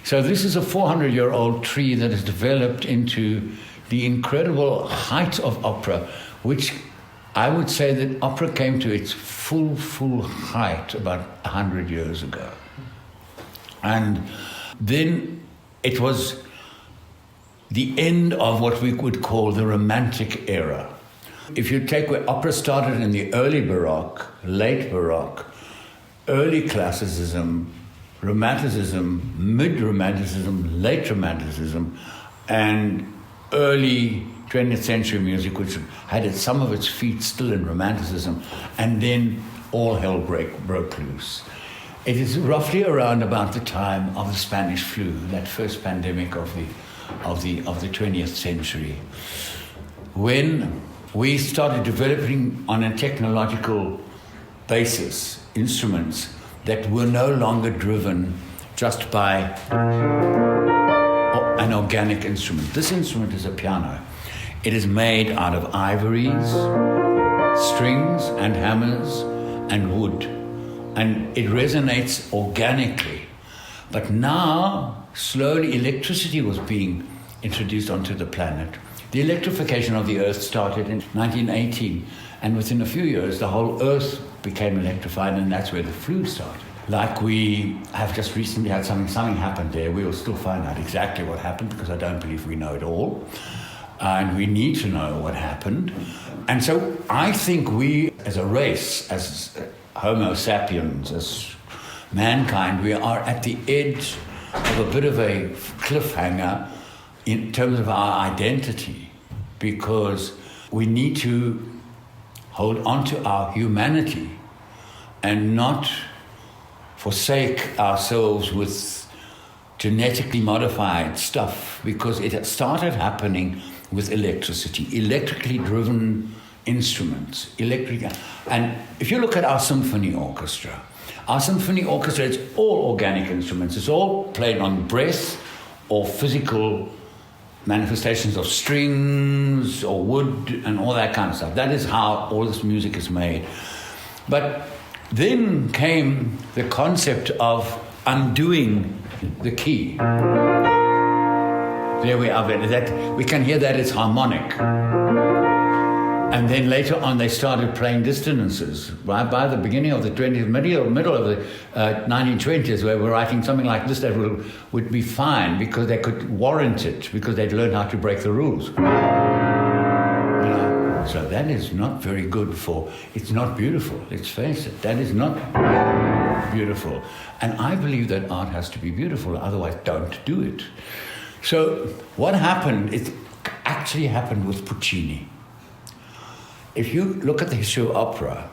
Speaker 6: So this is a 400-year-old tree that has developed into the incredible height of opera, which I would say that opera came to its full height about 100 years ago. And then it was the end of what we would call the Romantic era. If you take where opera started in the early Baroque, late Baroque, early Classicism, Romanticism, mid-Romanticism, late Romanticism, and early 20th century music, which had some of its feet still in Romanticism, and then all hell broke loose. It is roughly around about the time of the Spanish flu, that first pandemic of the 20th century, when we started developing on a technological basis instruments that were no longer driven just by an organic instrument. This instrument is a piano. It is made out of ivories, strings and hammers and wood, and it resonates organically. But now, slowly, electricity was being introduced onto the planet. The electrification of the Earth started in 1918, and within a few years, the whole Earth became electrified, and that's where the flu started. Like we have just recently had something happened there. We will still find out exactly what happened, because I don't believe we know it all. And we need to know what happened. And so I think we, as a race, as Homo sapiens, as mankind, we are at the edge of a bit of a cliffhanger in terms of our identity, because we need to hold on to our humanity and not forsake ourselves with genetically modified stuff, because it started happening with electricity, electrically driven instruments, and if you look at our symphony orchestra, it's all organic instruments. It's all played on breath or physical manifestations of strings or wood and all that kind of stuff. That is how all this music is made. But then came the concept of undoing the key. There we are. That we can hear that it's harmonic. And then later on, they started playing dissonances. Right by the beginning of the 20th, middle of the 1920s, where we're writing something like this that would be fine because they could warrant it, because they'd learned how to break the rules. You know? So that is not very good it's not beautiful, let's face it. That is not beautiful. And I believe that art has to be beautiful, otherwise don't do it. So what happened, it actually happened with Puccini. If you look at the history of opera,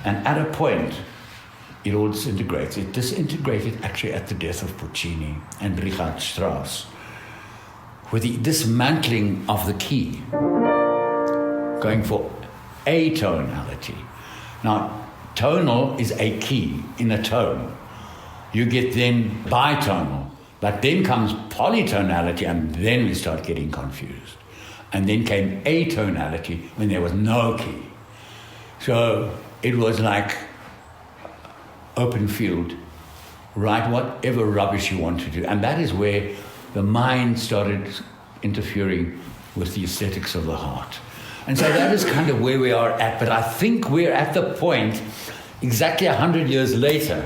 Speaker 6: and at a point, it all disintegrates. It disintegrated actually at the death of Puccini and Richard Strauss, with the dismantling of the key, going for atonality. Now, tonal is a key in a tone. You get then bitonal, but then comes polytonality, and then we start getting confused. And then came atonality when there was no key. So it was like open field, write whatever rubbish you want to do. And that is where the mind started interfering with the aesthetics of the heart. And so that is kind of where we are at. But I think we're at the point, exactly 100 years later,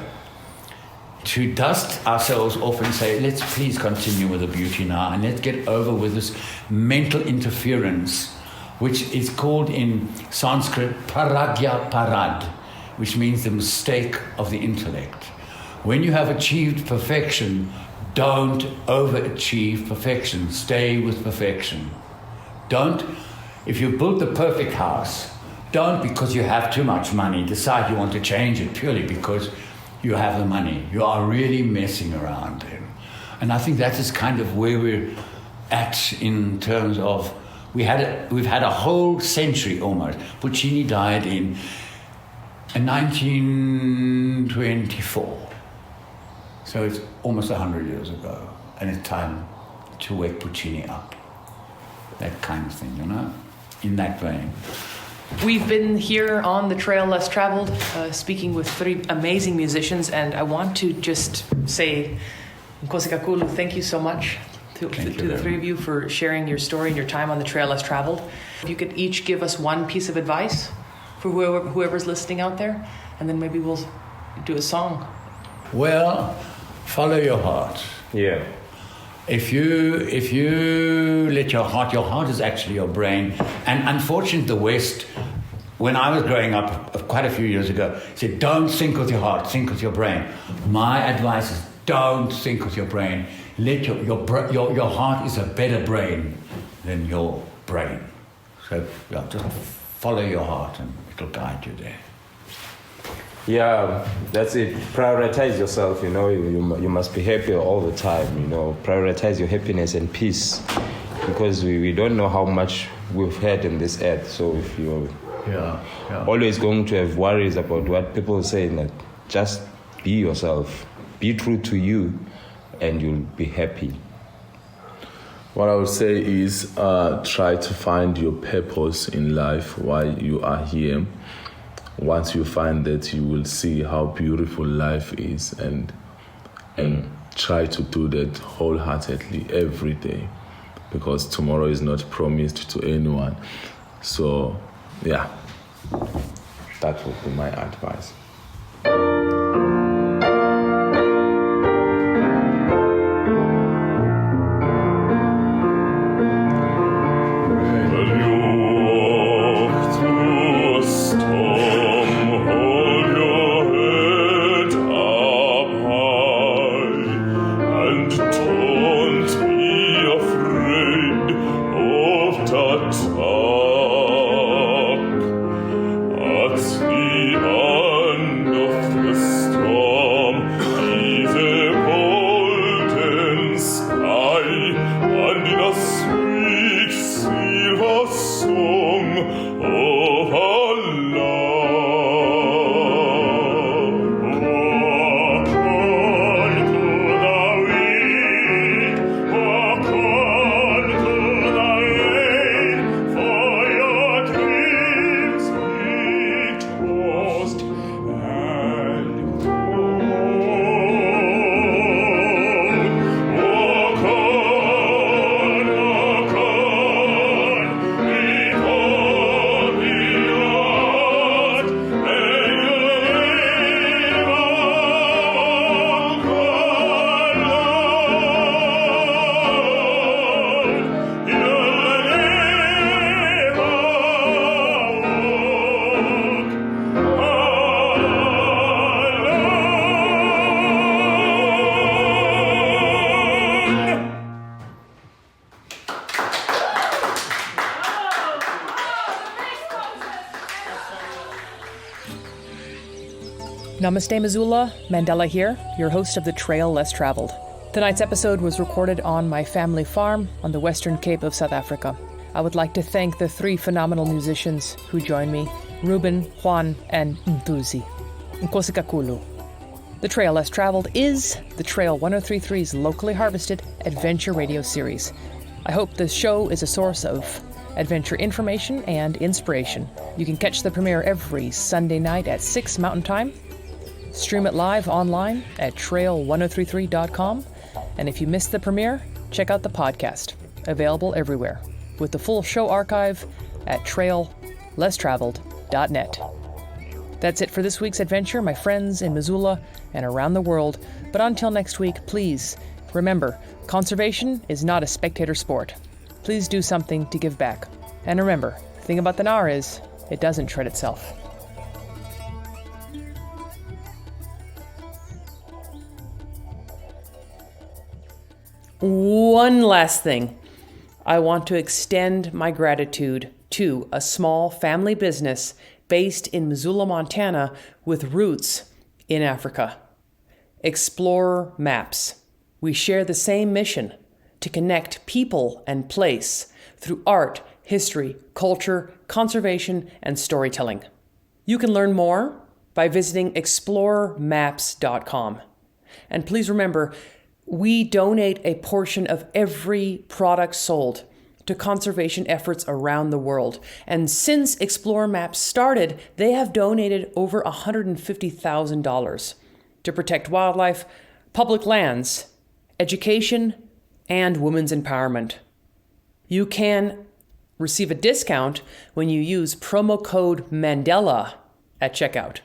Speaker 6: to dust ourselves off and say, let's please continue with the beauty now, and let's get over with this mental interference, which is called in Sanskrit paragya parad, which means the mistake of the intellect. When you have achieved perfection, don't overachieve perfection. Stay with perfection. If you built the perfect house, don't, because you have too much money, decide you want to change it purely because you have the money. You are really messing around. And I think that is kind of where we're at in terms of, we've had a whole century almost. Puccini died in 1924. So it's almost 100 years ago. And it's time to wake Puccini up. That kind of thing, you know, in that vein.
Speaker 4: We've been here on the Trail Less Traveled, speaking with three amazing musicians, and I want to just say, Nkosi Kakhulu, thank you so much to the three of you for sharing your story and your time on the Trail Less Traveled. If you could each give us one piece of advice for whoever's listening out there, and then maybe we'll do a song.
Speaker 6: Well, follow your heart.
Speaker 7: Yeah.
Speaker 6: If you let your heart is actually your brain. And unfortunately, the West, when I was growing up quite a few years ago, said, don't think with your heart, think with your brain. My advice is, don't think with your brain. Let your heart is a better brain than your brain. So just follow your heart and it'll guide you there.
Speaker 7: Yeah, that's it. Prioritize yourself, you know. You must be happy all the time, you know. Prioritize your happiness and peace, because we don't know how much we've had in this earth. So if you're always going to have worries about what people are saying, that just be yourself, be true to you, and you'll be happy.
Speaker 5: What I would say is try to find your purpose in life while you are here. Once you find that, you will see how beautiful life is, and try to do that wholeheartedly every day, because tomorrow is not promised to anyone. So, yeah, that would be my advice.
Speaker 8: At the
Speaker 4: Namaste Missoula, Mandela here, your host of The Trail Less Traveled. Tonight's episode was recorded on my family farm on the Western Cape of South Africa. I would like to thank the 3 phenomenal musicians who joined me, Reuben, Juan, and Mthunzi. Nkosi kakhulu. The Trail Less Traveled is the Trail 1033's locally harvested adventure radio series. I hope this show is a source of adventure information and inspiration. You can catch the premiere every Sunday night at 6 Mountain Time. Stream it live online at trail1033.com. And if you missed the premiere, check out the podcast, available everywhere, with the full show archive at traillesstraveled.net. That's it for this week's adventure, my friends in Missoula and around the world. But until next week, please remember, conservation is not a spectator sport. Please do something to give back. And remember, the thing about the Nar is, it doesn't tread itself. One last thing. I want to extend my gratitude to a small family business based in Missoula, Montana, with roots in Africa. Explorer Maps. We share the same mission to connect people and place through art, history, culture, conservation, and storytelling. You can learn more by visiting explorermaps.com. And please remember, we donate a portion of every product sold to conservation efforts around the world. And since Explorer Maps started, they have donated over $150,000 to protect wildlife, public lands, education, and women's empowerment. You can receive a discount when you use promo code Mandela at checkout.